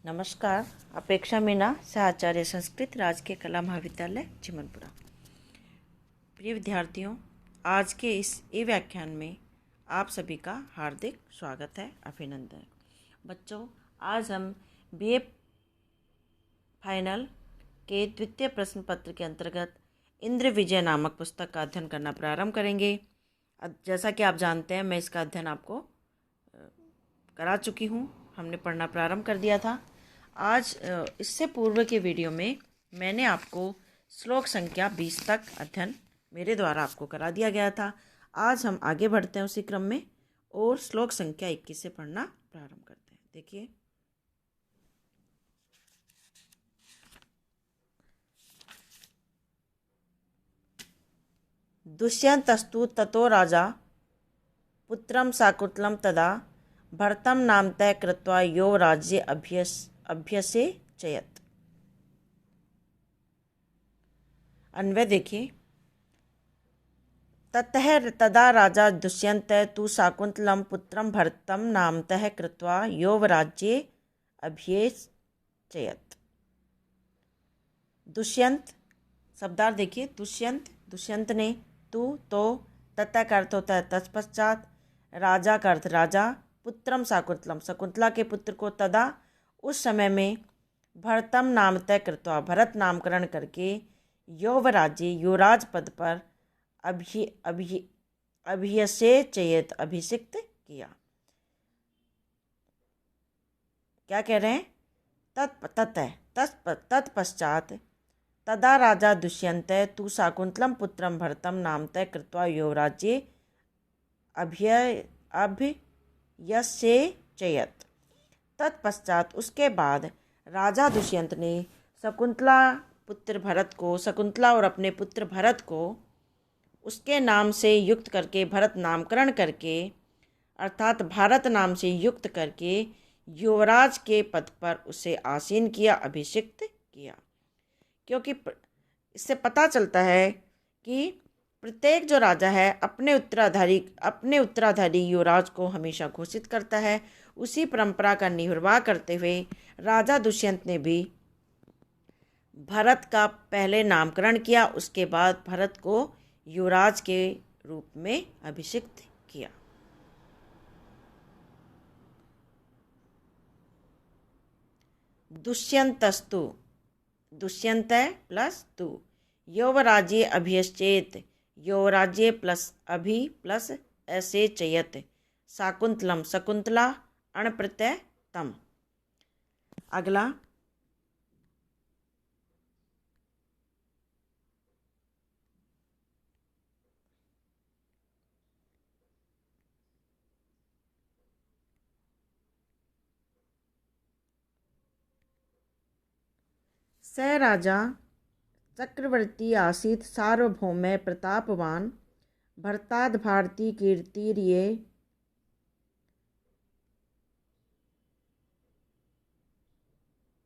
नमस्कार। अपेक्षा मीना सहआचार्य संस्कृत राजकीय कला महाविद्यालय चिमनपुरा। प्रिय विद्यार्थियों, आज के इस ई व्याख्यान में आप सभी का हार्दिक स्वागत है, अभिनंदन। बच्चों, आज हम बीए फाइनल के द्वितीय प्रश्न पत्र के अंतर्गत इंद्र विजय नामक पुस्तक का अध्ययन करना प्रारंभ करेंगे। जैसा कि आप जानते हैं, मैं इसका अध्ययन आपको करा चुकी हूँ, हमने पढ़ना प्रारंभ कर दिया था। आज इससे पूर्व के वीडियो में मैंने आपको श्लोक संख्या 20 तक अध्ययन मेरे द्वारा आपको करा दिया गया था। आज हम आगे बढ़ते हैं उसी क्रम में और श्लोक संख्या 21 से पढ़ना प्रारंभ करते हैं। देखिए, दुष्यन्तस्तु ततो राजा पुत्रं शाकुन्तलं तदा भरतं नामतः कृत्वा यो राज्ये अभ्यसेचयत्। अन्वय देखिए, ततः तदा राजा दुष्यन्तः तु शाकुन्तलं पुत्रं भरतं नामतः कृत्वा यौवराज्ये अभ्यसेचयत्। दुष्यंत शब्दार्थ देखिए, दुष्यंत ने, तू तो, ततः का अर्थ होता है तत्पश्चात, राजा का अर्थ राजा, पुत्रम शाकुन्तलम शकुंतला के पुत्र को, तदा उस समय में, भरतम नामतः कृत्वा भरत नामकरण करके, यौवराज्य युवराज पद पर, अभियसेचयत अभिषिक्त किया। क्या कह रहे हैं? तत्पश्चात तदा राजा दुष्यन्तः तु शाकुन्तलं पुत्रं भरतं नामतः कृत्वा यौवराज्ये अभ्यसेचयत्। तत्पश्चात उसके बाद राजा दुष्यंत ने शकुंतला और अपने पुत्र भरत को उसके नाम से युक्त करके, भरत नामकरण करके, अर्थात भारत नाम से युक्त करके युवराज के पद पर उसे आसीन किया, अभिषिक्त किया। क्योंकि इससे पता चलता है कि प्रत्येक जो राजा है अपने उत्तराधारी युवराज को हमेशा घोषित करता है। उसी परंपरा का निर्वाह करते हुए राजा दुष्यंत ने भी भरत का पहले नामकरण किया, उसके बाद भरत को युवराज के रूप में अभिषिक्त किया। दुष्यंतस्तु, दुष्यंत प्लस तु, यौवराज्ये अभ्यसेचयत्, यौवराज्ये प्लस अभि प्लस असेचयत्, शाकुन्तलम शकुंतला अण प्रत्यय तम। अगला, स राजा चक्रवर्ती आसीत् सार्वभौम प्रतापवान भरताद् भारती कीर्तिर्ये।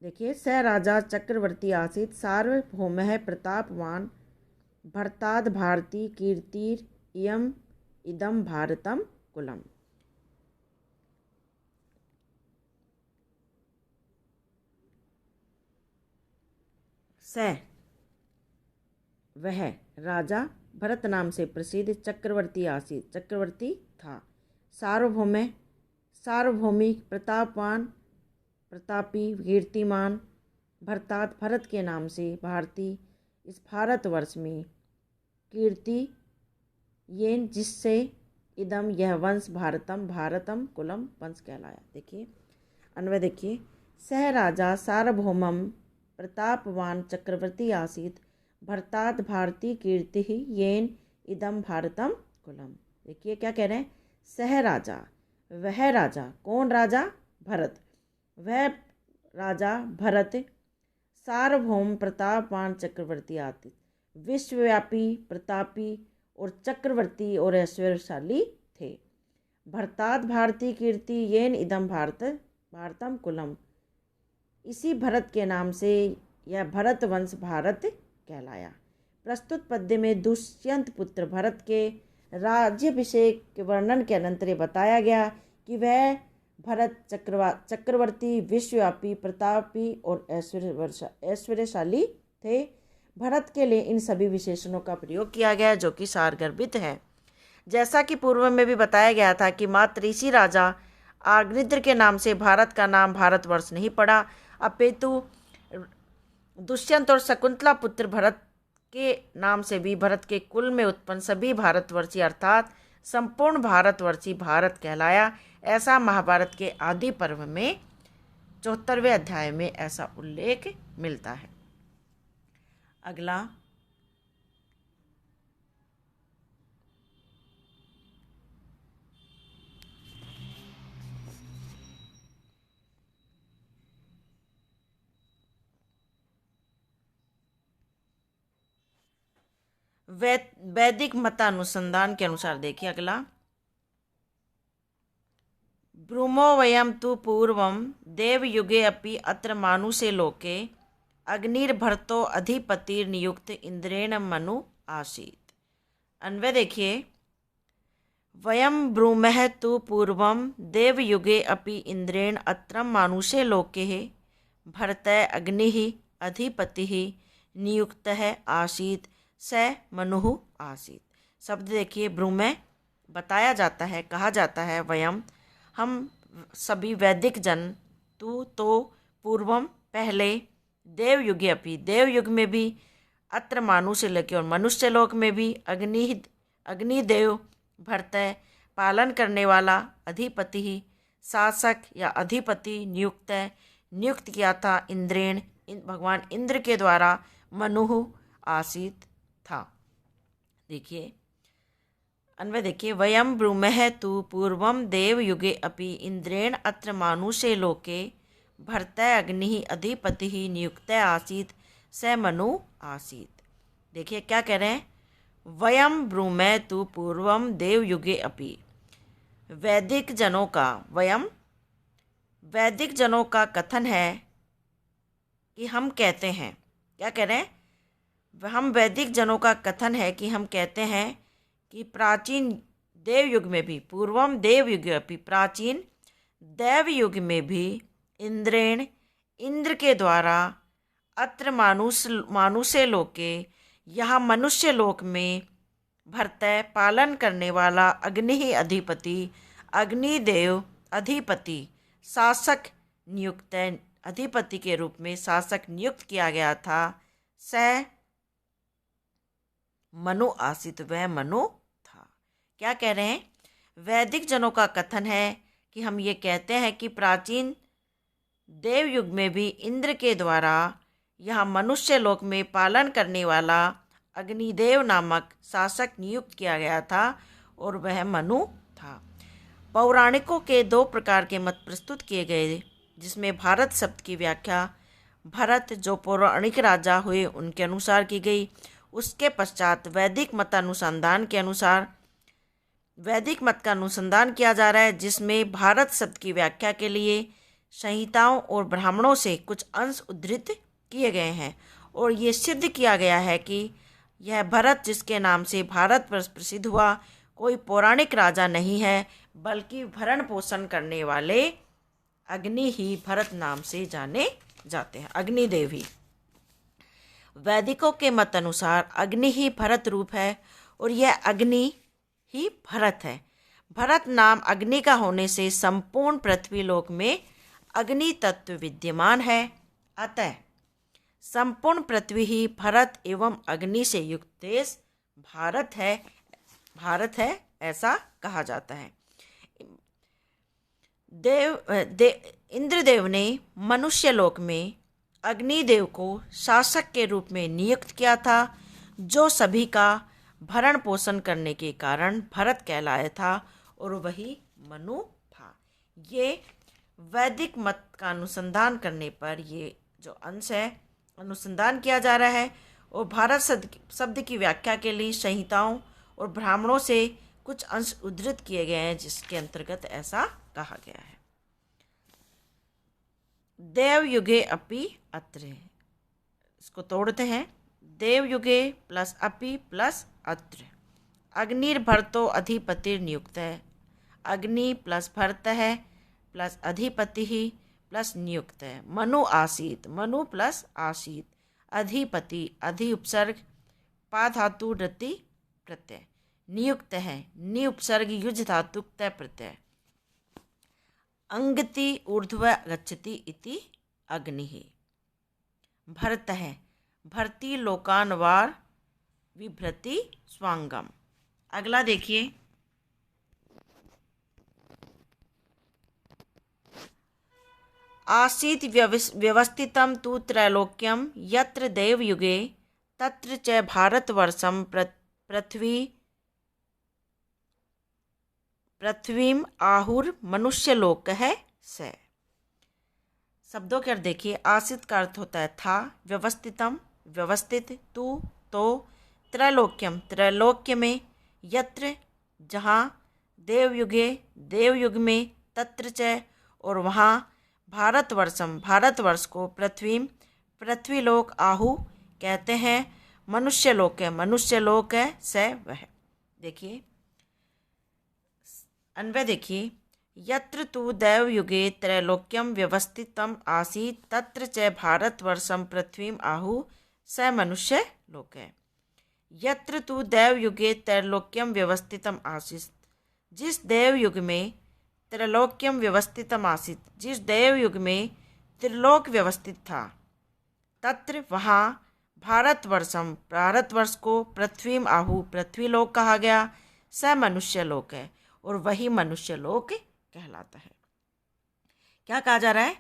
देखिए, स राजा चक्रवर्ती आसीत् सार्वभौम प्रतापवान भरताद् भारती कीर्तिर्यम् इदं भारतम कुलम। स वह राजा भरत नाम से प्रसिद्ध चक्रवर्ती आसीत् चक्रवर्ती था, सार्वभौमिक प्रतापवान प्रतापी कीर्तिमान, भरतात भरत के नाम से भारती इस भारतवर्ष में, कीर्ति येन जिससे, इदम यह वंश, भारतम कुलम वंश कहलाया। देखिए, अन्वय देखिए, सह राजा सार्वभौमम प्रतापवान चक्रवर्ती आसीत् भरताद् भारती कीर्ति येन इदम भारतम कुलम। देखिए क्या कह रहे हैं? सह राजा, वह राजा, कौन राजा? भरत, वह राजा भरत, सार्वभौम प्रतापवान चक्रवर्ती आतीत, विश्वव्यापी प्रतापी और चक्रवर्ती और ऐश्वर्यशाली थे। भरताद् भारती कीर्ति येन इदम भारतम कुलम, इसी भरत के नाम से यह भरत वंश भारत कहलाया। प्रस्तुत पद्य में दुष्यंत पुत्र भरत के राज्याभिषेक के वर्णन के अनंतर बताया गया कि वह भरत चक्रवर्ती, विश्वव्यापी, प्रतापी और ऐश्वर्यशाली थे। भरत के लिए इन सभी विशेषणों का प्रयोग किया गया जो कि सारगर्भित है। जैसा कि पूर्व में भी बताया गया था कि मात्र ऋषि राजा आग्निद्र के नाम से भारत का नाम भारतवर्ष नहीं पड़ा, अपितु दुष्यंत और शकुंतला पुत्र भरत के नाम से भी भरत के कुल में उत्पन्न सभी भारतवर्षी अर्थात संपूर्ण भारतवर्षी भारत कहलाया। ऐसा महाभारत के आदि पर्व में 74वें अध्याय में ऐसा उल्लेख मिलता है। अगला वैदिक मतानुसंधान के अनुसार देखिए अगला, ब्रूमो वयम तु पूर्वम देवयुगे अपि अत्र मानुषे लोके अग्निर्भर्तो अधिपतिर्नियुक्त इंद्रेण मनु आसीत्। अन्वय देखिए, वयम ब्रूमः तु पूर्वम देवयुगे अपि इंद्रेण अत्र मानुषे लोके भरतः अग्निः अधिपतिः नियुक्तः आसीत् स मनुः आसीत्। शब्द देखिए, ब्रूमः बताया जाता है, कहा जाता है, वयम हम सभी वैदिक जन, तू तो पूर्वम पहले, देवयुगे अपि देवयुग में भी, अत्र मानुष्य लेके और मनुष्य लोक में भी, अग्निदेव भरतः पालन करने वाला, अधिपति ही शासक या अधिपति नियुक्त किया था इंद्रेण भगवान इंद्र के द्वारा, मनुः आसीत था। देखिए अन्वय देखिए, वयम ब्रूमः तु पूर्वम देवयुगे अपि इंद्रेण अत्र मानुषे लोके भरतः अग्निः अधिपतिः नियुक्तः आसीत् स मनु आसीत्। देखिए क्या कह रहे हैं, वयम ब्रूमः तु पूर्वम देवयुगे अपि, वैदिक जनों का, वयम वैदिक जनों का कथन है कि हम कहते हैं, क्या कह रहे हैं, हम वैदिक जनों का कथन है कि हम कहते हैं कि प्राचीन देवयुग में भी, पूर्वम देवयुग अपि, प्राचीन देवयुग में भी इंद्रेण इंद्र के द्वारा, अत्र मानुषे लोके यहाँ मनुष्य लोक में, भरतः पालन करने वाला, अग्नि अधिपति अग्निदेव अधिपति शासक नियुक्त, अधिपति के रूप में शासक नियुक्त किया गया था, स मनु आसित, वह मनु था। क्या कह रहे हैं, वैदिक जनों का कथन है कि हम ये कहते हैं कि प्राचीन देवयुग में भी इंद्र के द्वारा यहाँ मनुष्य लोक में पालन करने वाला अग्निदेव नामक शासक नियुक्त किया गया था और वह मनु था। पौराणिकों के 2 प्रकार के मत प्रस्तुत किए गए, जिसमें भारत शब्द की व्याख्या भरत जो पौराणिक राजा हुए उनके अनुसार की गई। उसके पश्चात वैदिक मतानुसंधान के अनुसार वैदिक मत का अनुसंधान किया जा रहा है, जिसमें भारत शब्द की व्याख्या के लिए संहिताओं और ब्राह्मणों से कुछ अंश उद्धृत किए गए हैं और ये सिद्ध किया गया है कि यह भरत जिसके नाम से भारत प्रसिद्ध हुआ कोई पौराणिक राजा नहीं है, बल्कि भरण पोषण करने वाले अग्नि ही भरत नाम से जाने जाते हैं, अग्निदेव ही। वैदिकों के मत अनुसार अग्नि ही भरत रूप है और यह अग्नि ही भरत है। भरत नाम अग्नि का होने से संपूर्ण पृथ्वी लोक में अग्नि तत्व विद्यमान है, अतः संपूर्ण पृथ्वी ही भरत एवं अग्नि से युक्त देश भारत है ऐसा कहा जाता है। इंद्रदेव ने मनुष्य लोक में अग्निदेव को शासक के रूप में नियुक्त किया था, जो सभी का भरण पोषण करने के कारण भरत कहलाया था और वही मनु था। ये वैदिक मत का अनुसंधान करने पर ये जो अंश है अनुसंधान किया जा रहा है और भारत शब्द की व्याख्या के लिए संहिताओं और ब्राह्मणों से कुछ अंश उद्धृत किए गए हैं, जिसके अंतर्गत ऐसा कहा गया है। देवयुगे अपि अत्र, इसको तोड़ते हैं, देवयुगे प्लस अपि प्लस अत्र, अग्निर्भर्तो अधिपतिर्नियुक्त है, अग्नि प्लस भरत है प्लस अधिपति प्लस नियुक्त है। मनु आसीत, मनु प्लस आसीत, अधिपति, अधि उपसर्ग, पा धातु रति प्रत्यय, नियुक्त है, नि उपसर्ग युज धातु तय प्रत्यय, अंगति ऊर्ध्व गच्छति इति अग्नि। भरत है, भरती लोकानवार विभ्रति स्वांगम। अगला देखिए, आसीत व्यवस्थितं तु त्रैलोक्यं यत्र देवयुगे तत्र च भारतवर्षं पृथ्वीम आहुर मनुष्यलोकः स। शब्दों के अर्थ देखिए। आसित का अर्थ होता है था, व्यवस्थितम व्यवस्थित, तू तो, त्रैलोक्यम त्रैलोक्य में, यत्र जहाँ, देवयुगे देवयुग में, तत्र च और वहाँ, भारतवर्षम भारतवर्ष को, पृथ्वीलोक आहु कहते हैं, मनुष्यलोक है मनुष्यलोक है, स वह। देखिए अन्वय देखिए। यत्र तु दैवयुगे त्रैलोक्यम व्यवस्थितम आसीत् तत्र च भारतवर्षम पृथ्वीम आहु स मनुष्य लोक है। यत्र तु दैवयुगे त्रैलोक्यम व्यवस्थितम आसीत्, जिस देवयुग में त्रैलोक्यम व्यवस्थितम आसीत्, जिस देवयुग में त्रिलोक व्यवस्थित था, तत्र वहाँ, भारतवर्षम भारतवर्ष को, पृथ्वीम आहु पृथ्वीलोक कहा गया, स मनुष्य लोक है और वही मनुष्य लोक कहलाता है। क्या कहा जा रहा है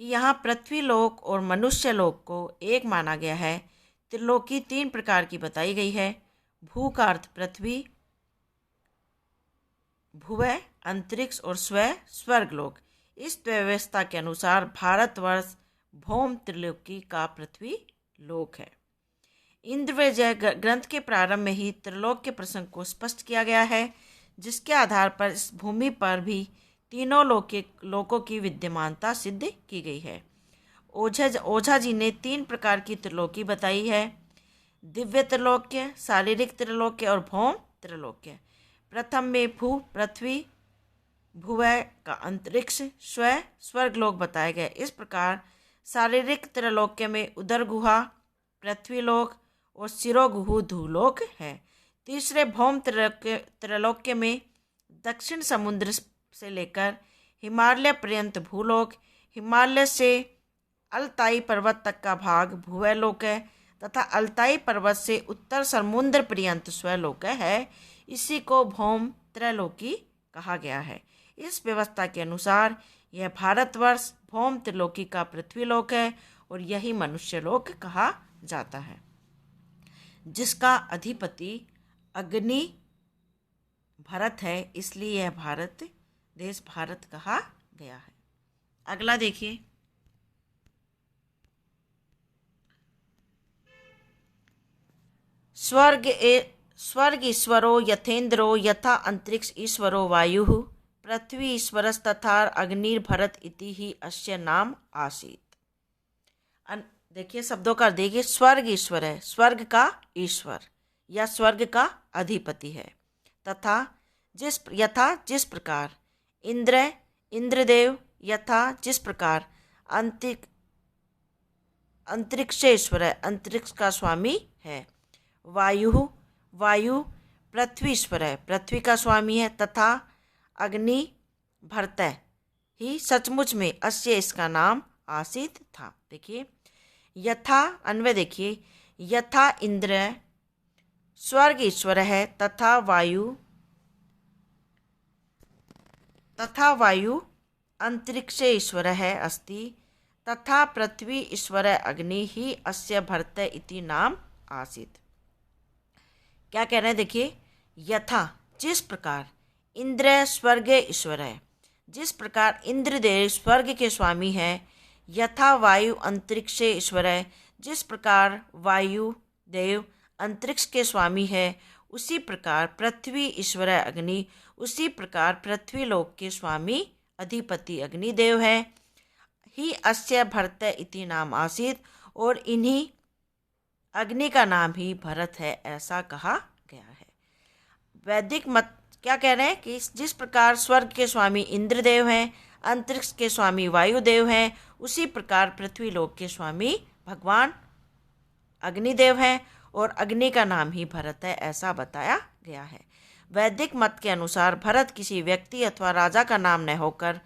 कि यहाँ पृथ्वीलोक और मनुष्य लोक को एक माना गया है। त्रिलोकी 3 प्रकार की बताई गई है। भू का अर्थ पृथ्वी, भुवः अंतरिक्ष और स्वर्गलोक। इस व्यवस्था के अनुसार भारतवर्ष भौम त्रिलोकी का पृथ्वी लोक है। इंद्रविजय ग्रंथ के प्रारंभ में ही त्रिलोक के प्रसंग को स्पष्ट किया गया है, जिसके आधार पर इस भूमि पर भी तीनों लोकों की विद्यमानता सिद्ध की गई है। ओझा जी ने 3 प्रकार की त्रिलोकी बताई है। दिव्य त्रिलोक्य, शारीरिक त्रिलोक्य और भौम त्रिलोक्य। प्रथम में भू पृथ्वी, भुवः का अंतरिक्ष, स्वर्गलोक बताए गए। इस प्रकार शारीरिक त्रिलोक्य में उदर गुहा पृथ्वीलोक और शिरोगुहु धूलोक है। तीसरे भौम त्रिलोक्य में दक्षिण समुद्र से लेकर हिमालय पर्यंत भूलोक, हिमालय से अलताई पर्वत तक का भाग भुवलोक है तथा अलताई पर्वत से उत्तर समुद्र पर्यंत स्वलोक है। इसी को भौम त्रैलोकी कहा गया है। इस व्यवस्था के अनुसार यह भारतवर्ष भौम त्रिलोकी का पृथ्वीलोक है और यही मनुष्यलोक कहा जाता है, जिसका अधिपति अग्नि भरत है, इसलिए यह भारत देश भारत कहा गया है। अगला देखिए, स्वर्ग ईश्वरो यथेन्द्रो यथा अंतरिक्ष ईश्वरो वायुः पृथ्वी ईश्वरस्तथा अग्निर्भरत इति ही अस्य नाम आसीत्। देखिए शब्दों का देखिए। स्वर्ग ईश्वर है, स्वर्ग का ईश्वर या स्वर्ग का अधिपति है, तथा यथा जिस प्रकार, इंद्रदेव यथा जिस प्रकार, अंतरिक्षेश्वर है, अंतरिक्ष का स्वामी है, वायु पृथ्वीश्वर है, पृथ्वी का स्वामी है, तथा अग्नि भरत ही सचमुच में अस्य इसका नाम आसीत था। देखिए यथा अन्वय देखिए। यथा इंद्र स्वर्ग ईश्वर है तथा वायु अंतरिक्ष ईश्वर है अस्ति, तथा पृथ्वी ईश्वर अग्नि ही अस्य भरत इति नाम आसीत। क्या कह रहे हैं देखिए। यथा जिस प्रकार इंद्र स्वर्ग ईश्वर है, जिस प्रकार इंद्रदेव स्वर्ग के स्वामी है, यथा वायु अंतरिक्ष ईश्वर है, जिस प्रकार वायु देव अंतरिक्ष के स्वामी है, उसी प्रकार पृथ्वी ईश्वर अग्नि, उसी प्रकार पृथ्वी लोक के स्वामी अधिपति अग्निदेव है। ही अस्य भरत इति नाम आसीत, और इन्हीं अग्नि का नाम ही भरत है, ऐसा कहा गया है। वैदिक मत क्या कह रहे हैं कि जिस प्रकार स्वर्ग के स्वामी इंद्रदेव हैं, अंतरिक्ष के स्वामी वायुदेव हैं, उसी प्रकार पृथ्वी लोक के स्वामी भगवान अग्निदेव हैं और अग्नि का नाम ही भरत है, ऐसा बताया गया है। वैदिक मत के अनुसार भरत किसी व्यक्ति अथवा राजा का नाम न होकर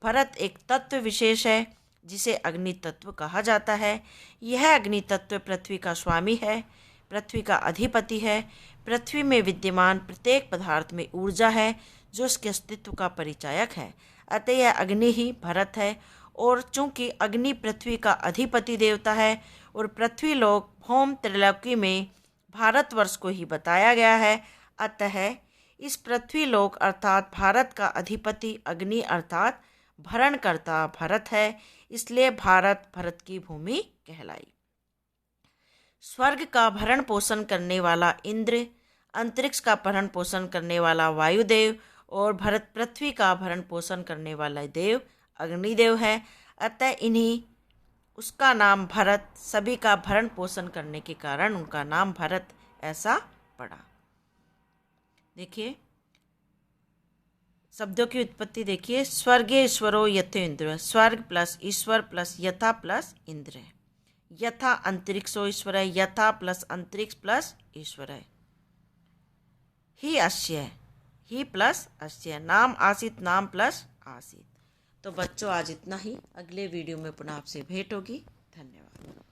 भरत एक तत्व विशेष है जिसे अग्नि तत्व कहा जाता है। यह अग्नि तत्व पृथ्वी का स्वामी है, पृथ्वी का अधिपति है। पृथ्वी में विद्यमान प्रत्येक पदार्थ में ऊर्जा है जो उसके अस्तित्व का परिचायक है, अतः यह अग्नि ही भरत है। और चूंकि अग्नि पृथ्वी का अधिपति देवता है और पृथ्वी लोक भौम त्रैलोकी में भारतवर्ष को ही बताया गया है, अतः इस पृथ्वी लोक अर्थात भारत का अधिपति अग्नि अर्थात भरणकर्ता भरत है, इसलिए भारत भरत की भूमि कहलाई। स्वर्ग का भरण पोषण करने वाला इंद्र, अंतरिक्ष का भरण पोषण करने वाला वायुदेव और भरत पृथ्वी का भरण पोषण करने वाला देव अग्निदेव है, अतः इन्हीं उसका नाम भरत, सभी का भरण पोषण करने के कारण उनका नाम भरत ऐसा पड़ा। देखिए शब्दों की उत्पत्ति देखिए, स्वर्गे ईश्वरो यथेन्द्र, स्वर्ग प्लस ईश्वर प्लस यथा प्लस इंद्र, यथा अंतरिक्षो ईश्वर है, यथा प्लस अंतरिक्ष प्लस ईश्वर है। ही अस्य, ही प्लस अस्य, नाम आसित नाम प्लस आसित। तो बच्चों आज इतना ही, अगले वीडियो में पुनः आपसे भेंट होगी। धन्यवाद।